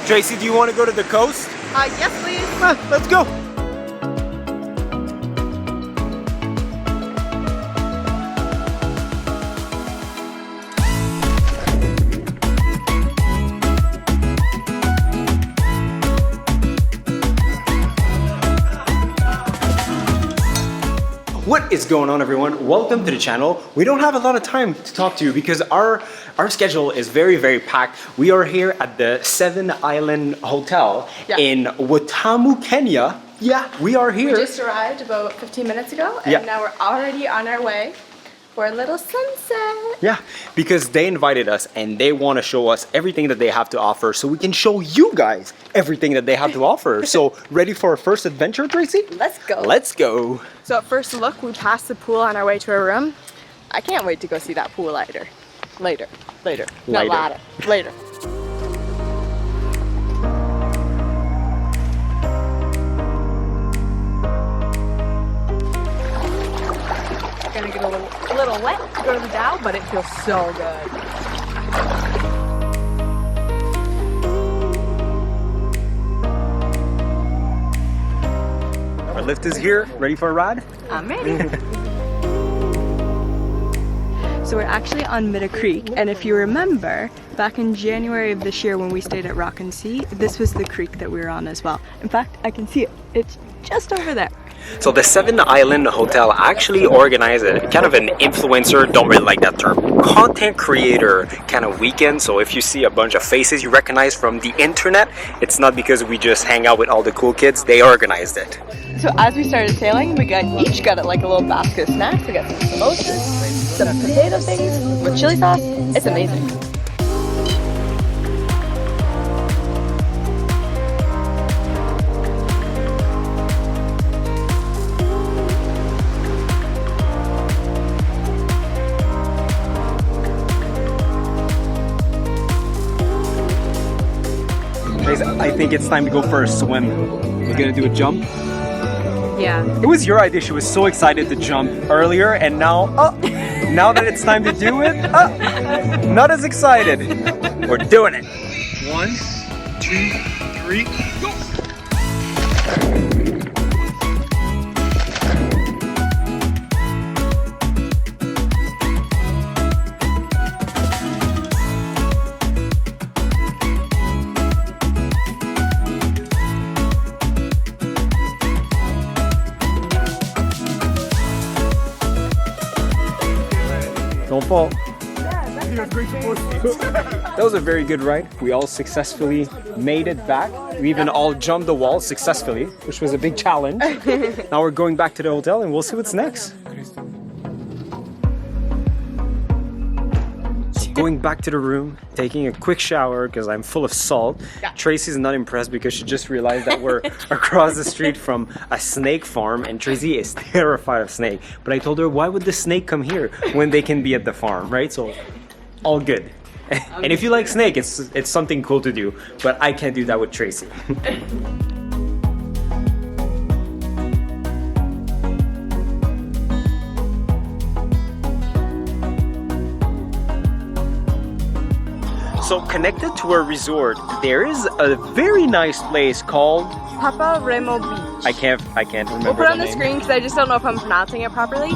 Tracy, do you want to go to the coast? Yes, please. Let's go. What is going on, everyone? Welcome to the channel. We don't have a lot of time to talk to you because our schedule is very packed. We are here at the Seven Island Hotel in Watamu, Kenya. Yeah, we are here. We just arrived about 15 minutes ago and now we're already on our way for a little sunset. Yeah, because they invited us and they want to show us everything that they have to offer so we can show you guys everything that they have to offer. So, ready for our first adventure, Tracy? Let's go. Let's go. So at first look, we passed the pool on our way to our room. I can't wait to go see that pool later. Later. Not later. Later. Gonna get a little wet to go to the Dow, but it feels so good. Our lift is here, ready for a ride? I'm ready. So we're actually on Mitta Creek, and if you remember, back in January of this year when we stayed at Rock and Sea, this was the creek that we were on as well. In fact, I can see it. It's just over there. So the Seven Island Hotel actually organized a kind of an influencer, don't really like that term, content creator kind of weekend. So if you see a bunch of faces you recognize from the internet, it's not because we just hang out with all the cool kids, they organized it. So as we started sailing, we each got like a little basket of snacks. We got some samosas, some potato things with chili sauce. It's amazing. I think it's time to go for a swim. We're gonna do a jump. Yeah. It was your idea. She was so excited to jump earlier, and now that it's time to do it, not as excited. We're doing it. 1, 2, 3, go! Don't fall. That was a very good ride. We all successfully made it back. We even all jumped the wall successfully, which was a big challenge. Now we're going back to the hotel and we'll see what's next. So going back to the room, taking a quick shower because I'm full of salt. Tracy's not impressed because she just realized that we're across the street from a snake farm and Tracy is terrified of snake. But I told her, why would the snake come here when they can be at the farm, right? So all good. And if you like snake, it's something cool to do, but I can't do that with Tracy. So connected to our resort, there is a very nice place called Paparemo Beach. I can't remember. We'll put it on the name. screen because I just don't know if I'm pronouncing it properly.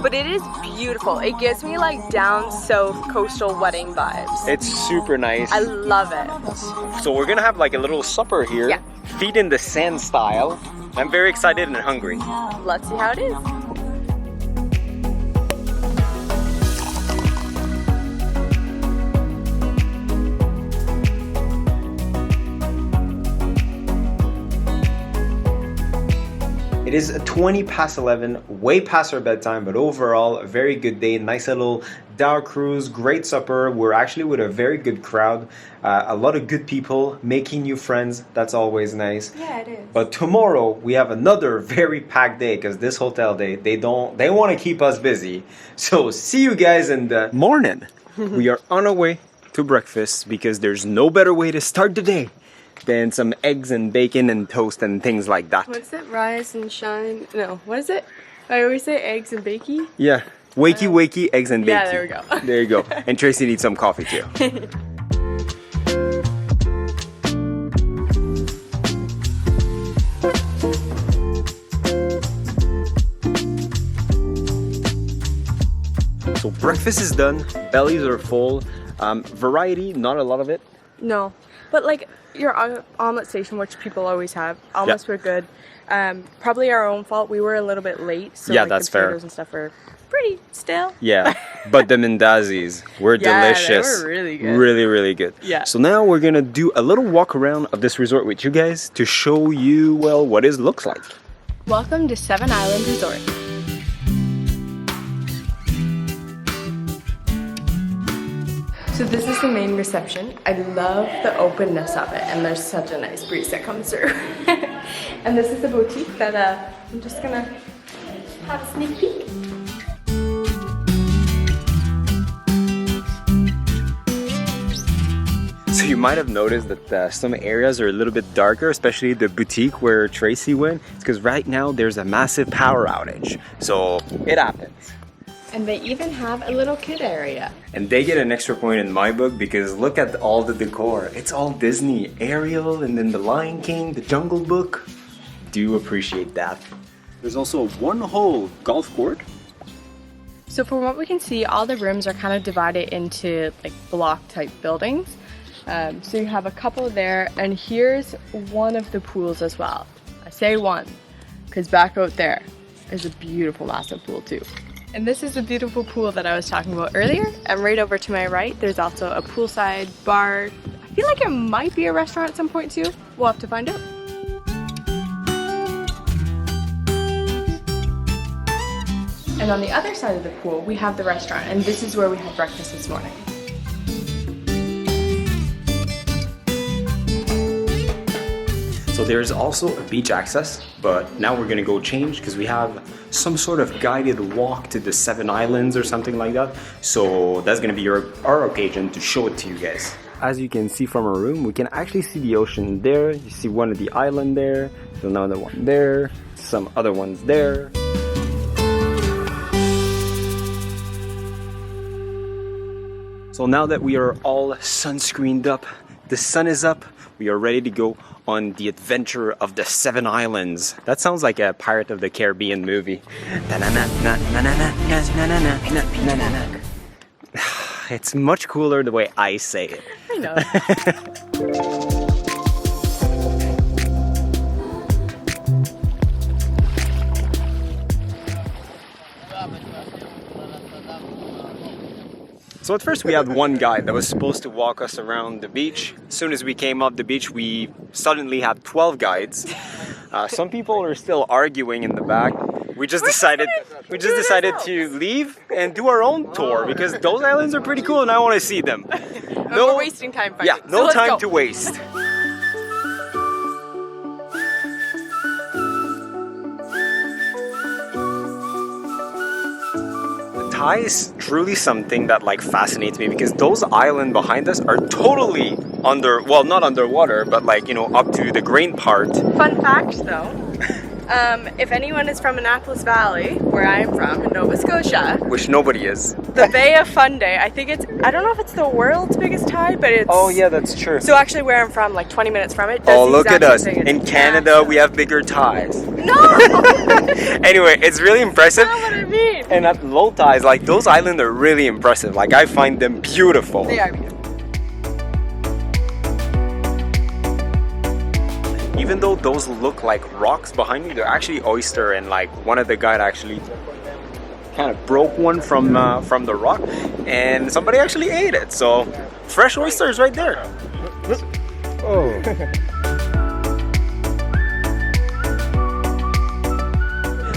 But it is beautiful. It gives me like down south coastal wedding vibes. It's super nice. I love it. So we're gonna have like a little supper here. Yeah. Feed in the sand style. I'm very excited and hungry. Let's see how it is. It is 20 past 11, way past our bedtime, but overall a very good day. Nice little Dow cruise, great supper. We're actually with a very good crowd, a lot of good people, making new friends. That's always nice. Yeah, it is. But tomorrow we have another very packed day because this hotel they want to keep us busy. So see you guys in the morning. We are on our way to breakfast because there's no better way to start the day than some eggs and bacon and toast and things like that. What's it? Rise and shine? No, what is it? I always say eggs and bakey. Yeah, wakey, eggs and bacon. Yeah, there we go. There you go. And Tracy needs some coffee too. breakfast is done, bellies are full. Variety, not a lot of it. No, but like your omelet station, which people always have, omelets were good. Probably our own fault. We were a little bit late, so Yeah, like, that's the potatoes fair. and stuff were pretty stale. Yeah, but the mandazis were delicious. They were really good. Really, really good. Yeah. So now we're gonna do a little walk around of this resort with you guys to show you, well, what it looks like. Welcome to Seven Island Resort. So this is the main reception. I love the openness of it, and there's such a nice breeze that comes through. And this is the boutique that I'm just gonna have a sneak peek. So you might have noticed that some areas are a little bit darker, especially the boutique where Tracy went. It's because right now there's a massive power outage. So it happens. And they even have a little kid area. And they get an extra point in my book because look at all the decor. It's all Disney. Ariel and then the Lion King, the Jungle Book. Do appreciate that. There's also a one-hole golf court. So from what we can see, all the rooms are kind of divided into like block type buildings. So you have a couple there, and here's one of the pools as well. I say one, because back out there is a beautiful massive pool too. And this is the beautiful pool that I was talking about earlier. And right over to my right, there's also a poolside bar. I feel like it might be a restaurant at some point too. We'll have to find out. And on the other side of the pool, we have the restaurant, and this is where we had breakfast this morning. So there's also a beach access, but now we're gonna go change because we have some sort of guided walk to the Seven Islands or something like that. So that's gonna be our occasion to show it to you guys. As you can see from our room, we can actually see the ocean there. You see one of the island there, there's another one there, some other ones there. So now that we are all sunscreened up, the sun is up, we are ready to go on the adventure of the Seven Islands. That sounds like a Pirate of the Caribbean movie. It's much cooler the way I say it. I know. So at first we had one guide that was supposed to walk us around the beach. As soon as we came off the beach, we suddenly had 12 guides. Some people are still arguing in the back. We just decided to leave and do our own tour because those islands are pretty cool and I want to see them. No, we're wasting time fighting. Yeah, no time to waste. Thai is truly something that like fascinates me because those islands behind us are totally well, not underwater, but like, you know, up to the grain part. Fun fact though, if anyone is from Annapolis Valley, where I am from, in Nova Scotia, Which nobody is. the Bay of Fundy, I think I don't know if it's the world's biggest Thai, but it's... Oh yeah, that's true. So actually where I'm from, like 20 minutes from it, does Oh, the look at exact us. same thing. In It's Canada, massive. we have bigger ties. No! Anyway, it's really impressive. That's not what I mean. And at low tides, like those islands are really impressive. Like I find them beautiful. They are beautiful. Even though those look like rocks behind me, they're actually oyster, and like one of the guys actually kind of broke one from the rock, and somebody actually ate it. So fresh oysters right there. Oh.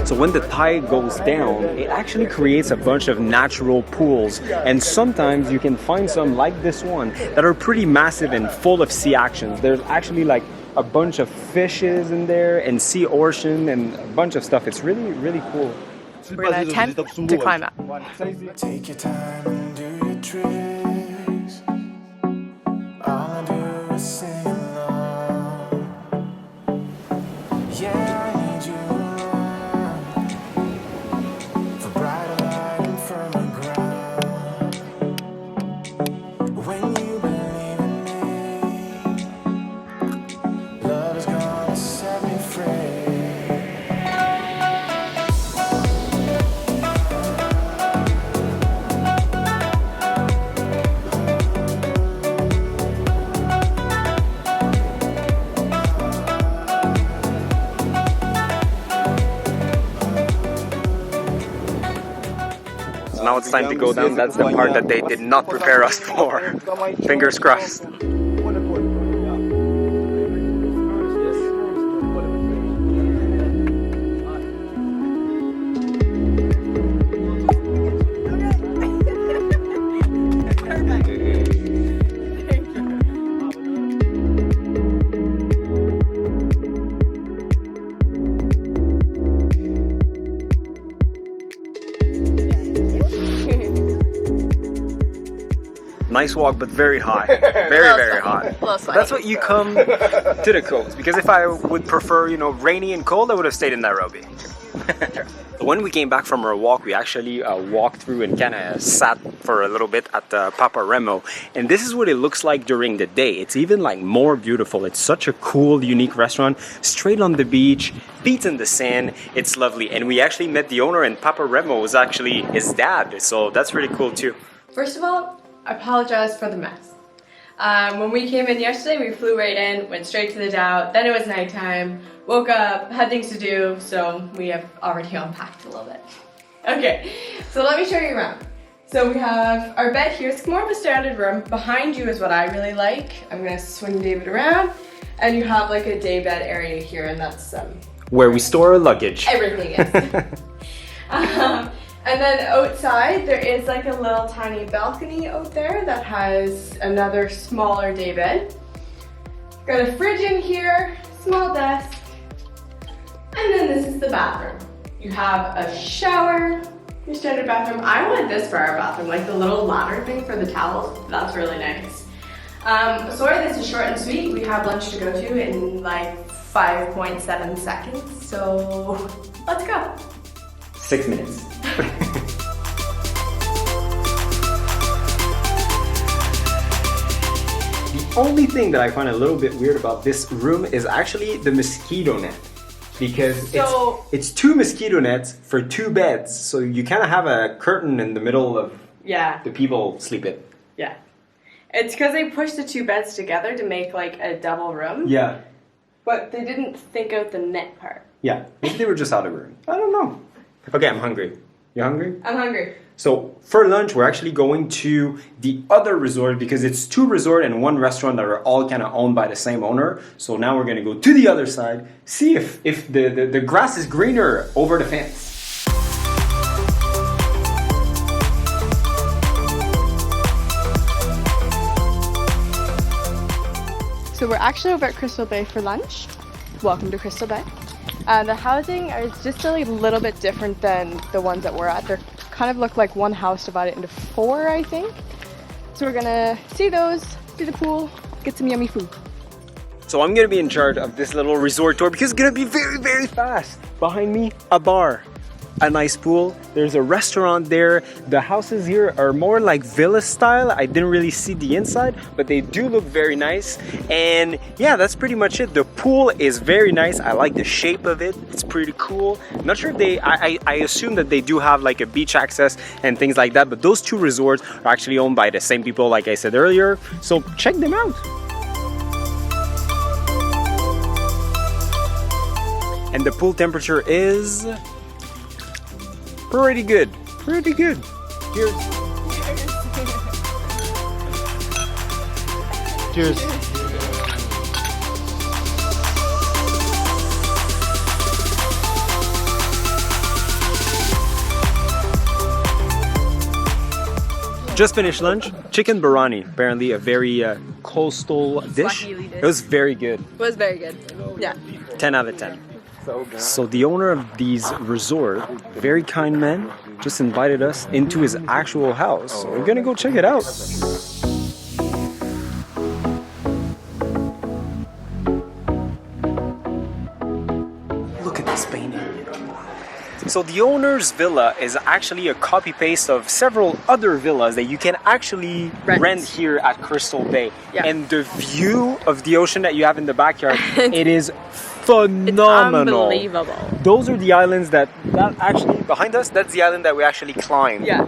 So when the tide goes down, it actually creates a bunch of natural pools, and sometimes you can find some like this one that are pretty massive and full of sea actions. There's actually like a bunch of fishes in there and sea urchin and a bunch of stuff. It's really, really cool. We're gonna attempt to climb up. Take your time and do your tricks. All I do is sing along. Yeah, I need you around for brighter light and firmer ground. When you believe in me, love is gonna set me free. now it's time to go down. That's the part that they did not prepare us for. Fingers crossed. Nice walk, but very hot. Very hot. That's what you come to the coast. Because if I would prefer, you know, rainy and cold, I would have stayed in Nairobi. When we came back from our walk, we actually walked through and kind of sat for a little bit at Papa Remo. And this is what it looks like during the day. It's even like more beautiful. It's such a cool, unique restaurant, straight on the beach, feet in the sand. It's lovely. And we actually met the owner, and Papa Remo was actually his dad. So that's really cool too. First of all, I apologize for the mess. When we came in yesterday, we flew right in, went straight to the Dow, then it was nighttime, woke up, had things to do, so we have already unpacked a little bit. Okay, so let me show you around. So we have our bed here. It's more of a standard room. Behind you is what I really like. I'm gonna swing David around, and you have like a day bed area here, and that's where we store our luggage. Everything is. And then outside, there is like a little tiny balcony out there that has another smaller day bed. Got a fridge in here, small desk, and then this is the bathroom. You have a shower, your standard bathroom. I wanted this for our bathroom, like the little ladder thing for the towels. That's really nice. Sorry, this is short and sweet. We have lunch to go to in like 5.7 seconds, so let's go. 6 minutes. The only thing that I find a little bit weird about this room is actually the mosquito net. Because it's 2 mosquito nets for 2 beds. So you kind of have a curtain in the middle of the people sleeping. Yeah. It's because they pushed the 2 beds together to make like a double room. Yeah. But they didn't think out the net part. Yeah. Maybe they were just out of room. I don't know. Okay, I'm hungry. You hungry? I'm hungry. So for lunch, we're actually going to the other resort because it's 2 resorts and 1 restaurant that are all kind of owned by the same owner. So now we're going to go to the other side, see if the grass is greener over the fence. So we're actually over at Crystal Bay for lunch. Welcome to Crystal Bay. The housing is just a little bit different than the ones that we're at. They kind of look like one house divided into 4, I think. So we're gonna see those, see the pool, get some yummy food. So I'm gonna be in charge of this little resort tour because it's gonna be very fast. Behind me, a bar, a nice pool. There's a restaurant there. The houses here are more like villa style. I didn't really see the inside, but they do look very nice. And yeah, that's pretty much it. The pool is very nice. I like the shape of it. It's pretty cool. I'm not sure if they, I assume that they do have like a beach access and things like that, but those 2 resorts are actually owned by the same people like I said earlier. So check them out. And the pool temperature is pretty good. Pretty good. Cheers. Cheers. Just finished lunch. Chicken biryani. Apparently a very coastal dish. It was very good. It was very good. Yeah. 10 out of 10. So the owner of these resort, very kind man, just invited us into his actual house. So we're gonna go check it out. Look at this painting. So the owner's villa is actually a copy-paste of several other villas that you can actually rent here at Crystal Bay. Yeah. And the view of the ocean that you have in the backyard, it is phenomenal. It's unbelievable. Those are the islands that actually behind us, that's the island that we actually climbed. Yeah.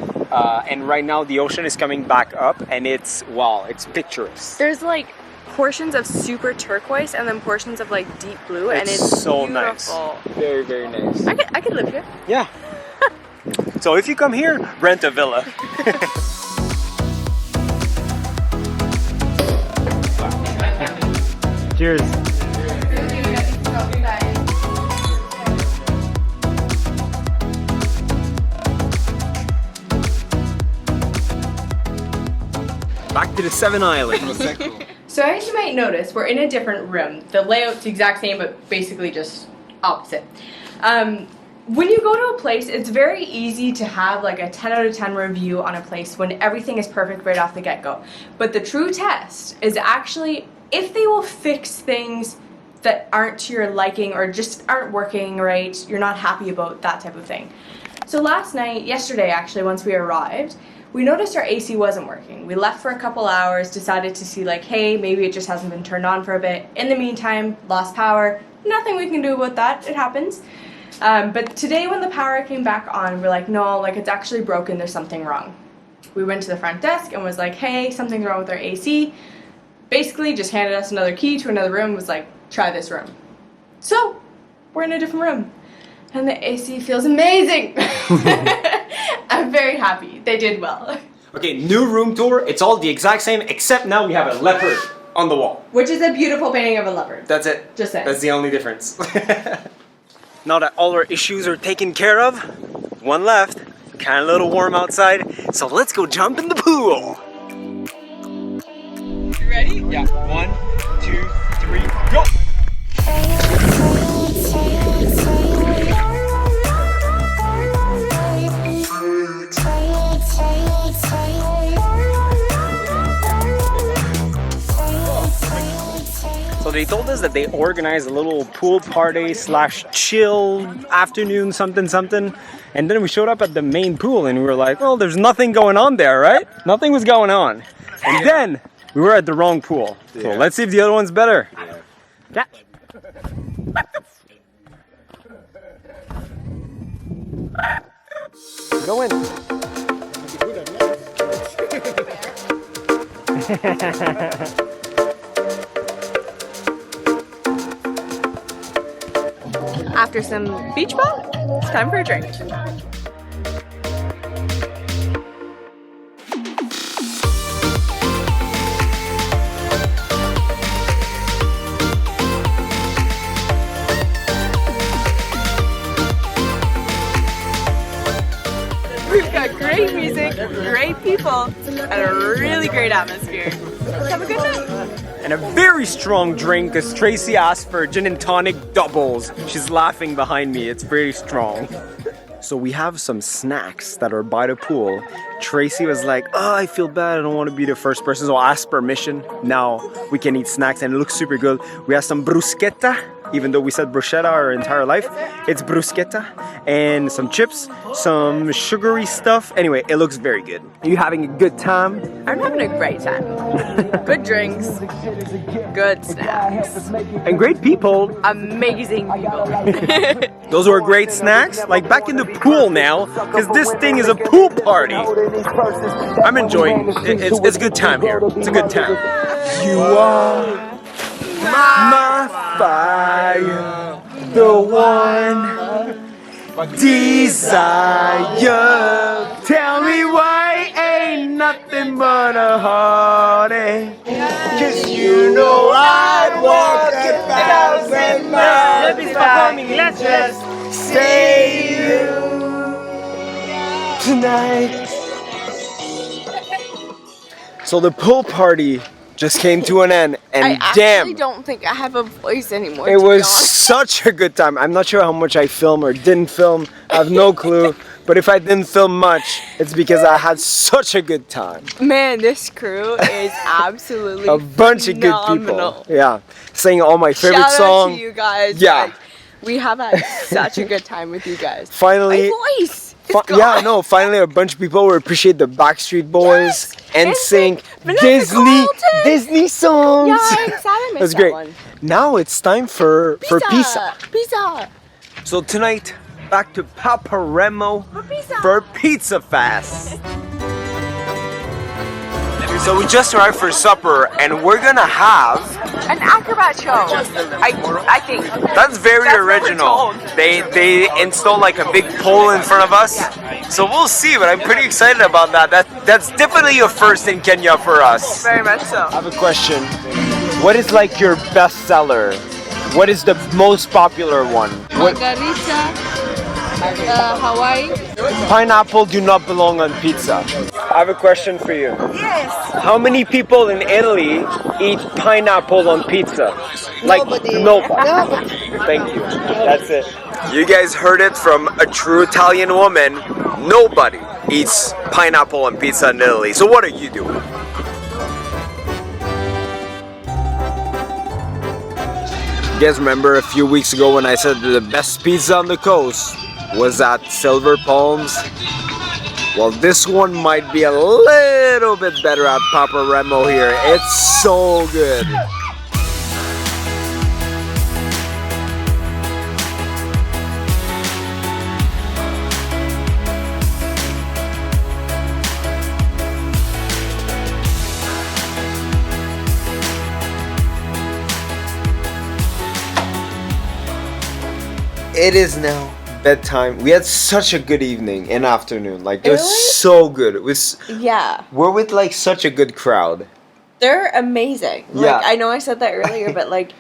And right now the ocean is coming back up and it's, wow, it's picturesque. There's like portions of super turquoise and then portions of like deep blue, and it's so beautiful. Nice. Very nice. I could live here. Yeah. So if you come here, rent a villa. Cheers. Back to the 7 Islands. So as you might notice, we're in a different room. The layout's the exact same, but basically just opposite. When you go to a place, it's very easy to have like a 10 out of 10 review on a place when everything is perfect right off the get-go. But the true test is actually if they will fix things that aren't to your liking or just aren't working right, you're not happy about that type of thing. So yesterday actually, once we arrived, we noticed our AC wasn't working. We left for a couple hours, decided to see like, hey, maybe it just hasn't been turned on for a bit. In the meantime, lost power. Nothing we can do about that. It happens. But today when the power came back on, we're like, no, like it's actually broken. There's something wrong. We went to the front desk and was like, hey, something's wrong with our AC. Basically just handed us another key to another room, was like, try this room. So we're in a different room and the AC feels amazing. I'm very happy. They did well. Okay, new room tour. It's all the exact same, except now we have a leopard on the wall. Which is a beautiful painting of a leopard. That's it. Just saying. That's the only difference. Now that all our issues are taken care of, one left. Kind of a little warm outside, so let's go jump in the pool. You ready? Yeah, 1, 2, 3, go! So they told us that they organized a little pool party / chill afternoon something. And then we showed up at the main pool and we were like, well, there's nothing going on there, right? Nothing was going on. And then we were at the wrong pool. So let's see if the other one's better. Yeah. Go in. After some beach ball, it's time for a drink. We've got great music, great people, and a really great atmosphere. Let's have a good night. And a very strong drink because Tracy asked for gin and tonic doubles. She's laughing behind me. It's very strong. So we have some snacks that are by the pool. Tracy was like, oh, I feel bad. I don't want to be the first person. So I asked permission. Now we can eat snacks and it looks super good. We have some bruschetta, even though we said bruschetta our entire life. It's bruschetta and some chips, some sugary stuff. Anyway, it looks very good. Are you having a good time? I'm having a great time. Good drinks, good snacks, and great people. amazing people. Those were great snacks. Like back in the pool now, because this thing is a pool party. I'm enjoying it. It's a good time here. It's a good time. You are my fire, the one desire. Tell me why ain't nothing but a heartache. Cause you know I'd walk 1,000 miles if I just say you tonight. So the pool party just came to an end, and I damn, actually don't think I have a voice anymore. it was such a good time. I'm not sure how much I filmed or didn't film. I have no clue. But if I didn't film much, it's because I had such a good time. Man, this crew is absolutely A bunch of good phenomenal. people. Yeah, singing all my favorite Shout songs. out to you guys. Yeah. Like, we have had such a good time with you guys. Finally, My voice. It's gone. yeah, no, finally a bunch of people will appreciate the Backstreet Boys and sing Vanessa Carlton. Disney songs. Yeah, I'm sad I missed That's that great. one. Now it's time for pizza. Pizza. So tonight, back to Paparemo Pizza. for Pizza Fest. So we just arrived for supper and we're gonna have An acrobat show. I think. That's very That's what we're original. told. They installed like a big pole in front of us. So we'll see, but I'm pretty excited about that. That's definitely a first in Kenya for us. Very much so. I have a question. What is like your best seller? What is the most popular one? Margarita, Hawaii. Pineapple do not belong on pizza. I have a question for you. Yes. How many people in Italy eat pineapple on pizza? Nobody. Nobody. Thank you. That's it. You guys heard it from a true Italian woman. Nobody eats pineapple on pizza in Italy. So what are you doing? You guys remember a few weeks ago when I said that the best pizza on the coast was at Silver Palms? Well, this one might be a little bit better at Papa Remo here. It's so good. It is now bedtime. We had such a good evening and afternoon. Like it was Really? so good. It was. Yeah, We're with like such a good crowd. they're amazing. Yeah. Like I know I said that earlier, but like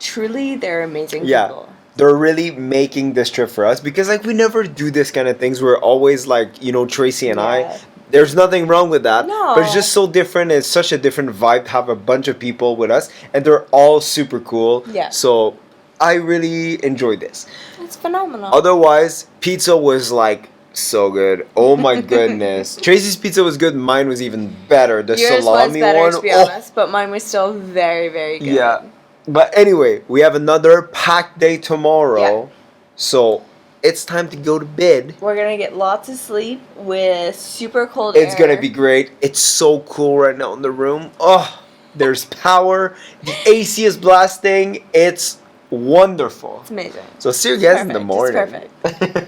truly they're amazing Yeah. people. They're really making this trip for us because like we never do this kind of things. We're always like, you know, Tracy and I. Yeah. There's nothing wrong with that. No. But it's just so different. It's such a different vibe to have a bunch of people with us and they're all super cool. Yeah. So I really enjoyed this. It's phenomenal. Otherwise, pizza was like so good. Oh my goodness. Tracy's pizza was good. Mine was even better. The Yours salami was better, one. to be oh, honest, but mine was still very, very good. yeah. But anyway, we have another packed day tomorrow. Yeah. So it's time to go to bed. We're gonna get lots of sleep with super cold It's air. gonna be great. It's so cool right now in the room. Oh, there's power. The AC is blasting. It's wonderful. It's amazing. So see you guys in the Perfect. It's morning.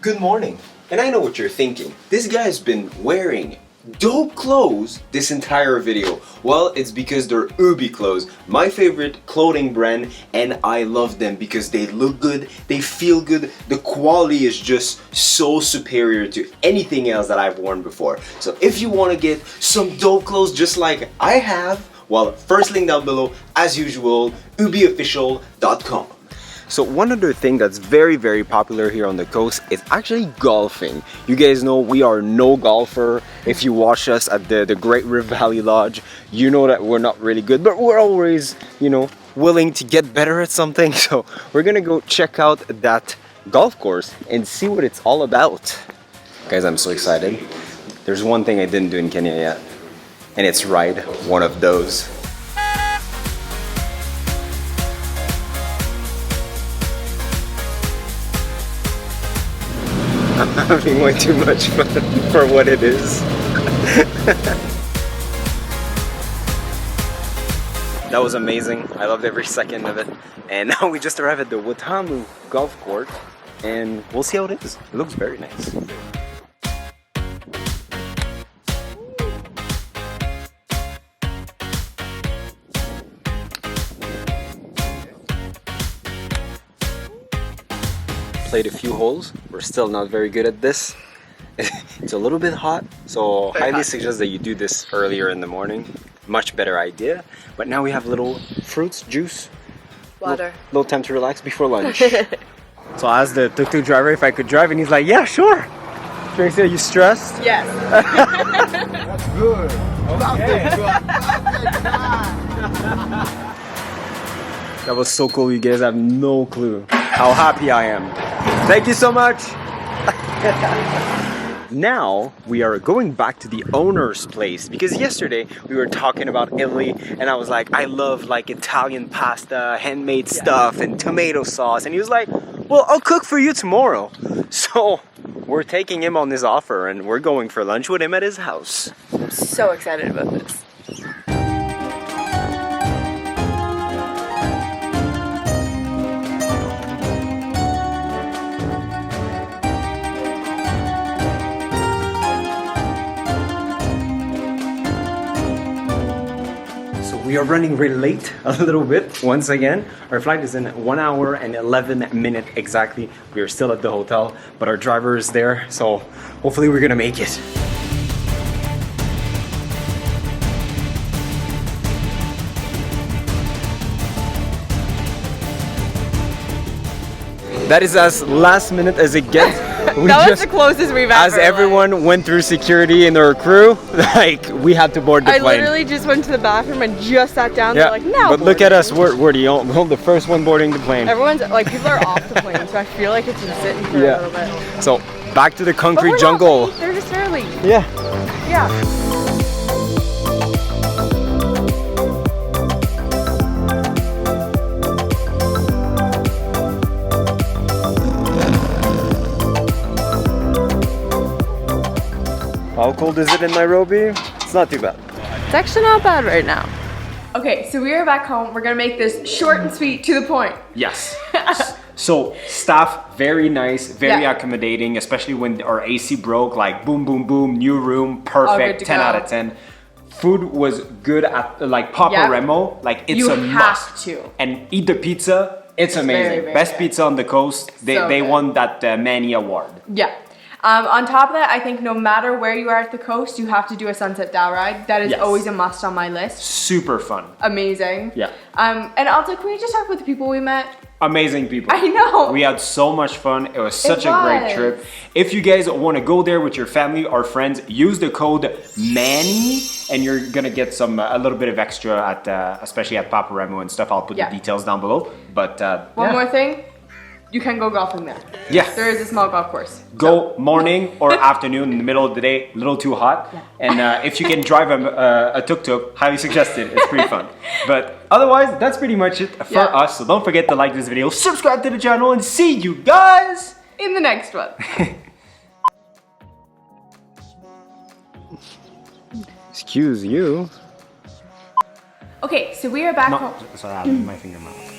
Good morning. And I know what you're thinking. This guy's been wearing dope clothes this entire video. Well, it's because they're Ubi clothes, my favorite clothing brand, and I love them because they look good, they feel good, the quality is just so superior to anything else that I've worn before. So if you want to get some dope clothes just like I have, well, first link down below, as usual, ubiofficial.com. So one other thing that's very, very popular here on the coast is actually golfing. You guys know we are no golfer. If you watch us at the Great Rift Valley Lodge, you know that we're not really good, but we're always, you know, willing to get better at something. So we're gonna go check out that golf course and see what it's all about. Guys, I'm so excited. There's one thing I didn't do in Kenya yet, and it's ride one of those. I'm having way too much fun for what it is. That was amazing. I loved every second of it. And now we just arrived at the Watamu golf court and we'll see how it is. It looks very nice. Played a few holes. We're still not very good at this. It's a little bit hot, so highly suggest that you do this earlier in the morning. Much better idea. But now we have little fruits, juice, Water. little time to relax before lunch. So I asked the tuk-tuk driver if I could drive, and he's like, "Yeah, sure." Tracy, are you stressed? Yes. That's good. Okay. That was so cool, you guys have no clue how happy I am. Thank you so much. Now we are going back to the owner's place because yesterday we were talking about Italy and I was like, I love like Italian pasta, handmade stuff and tomato sauce, and he was like, well, I'll cook for you tomorrow. So we're taking him on this offer and we're going for lunch with him at his house. I'm so excited about this. are running really late a little bit once again. Our flight is in 1 hour and 11 minutes exactly. We are still at the hotel, but our driver is there, so hopefully we're gonna make it. That is as last minute as it gets. That was the closest we've ever. As everyone went through security in our crew, like we had to board the I plane. literally just went to the bathroom and just sat down. Yeah, They're like, now. but look at us. We're the first one boarding the plane. Everyone's like, people are off the plane, so I feel like it's been sitting for a little bit. So back to the But concrete we're not jungle. late, they're just early. Yeah. Yeah. How cold is it in Nairobi? It's not too bad. It's actually not bad right now. Okay, so we are back home. We're gonna make this short and sweet, to the point. Yes. So staff, very nice, very Yeah. accommodating, especially when our AC broke, like boom, boom, boom, new room, All perfect, good to 10 go. out of 10. Food was good at like Papa Yeah. Remo, like it's You a have must. to. And eat the pizza, it's amazing. very, very Best good. pizza on the coast. They So good. won that Manny award. Yeah. On top of that, I think no matter where you are at the coast, you have to do a sunset dhow ride. That is Yes. always a must on my list. Super fun. Amazing. Yeah. And also, can we just talk about the people we met? Amazing people. I know. We had so much fun. It was such a great was. trip. If you guys want to go there with your family or friends, use the code MANNY and you're gonna get some a little bit of extra at especially at Papa Remo and stuff. I'll put Yeah. the details down below. But One yeah. more thing, you can go golfing there. Yeah. There is a small golf course. Go morning or afternoon in the middle of the day, a little too hot. And if you can drive a tuk-tuk, highly suggested. It's pretty fun. But otherwise, that's pretty much it for Yeah. us. So don't forget to like this video, subscribe to the channel, and see you guys. In the next one. Excuse you. Okay, so we are back home. Sorry, I had my finger in my mouth.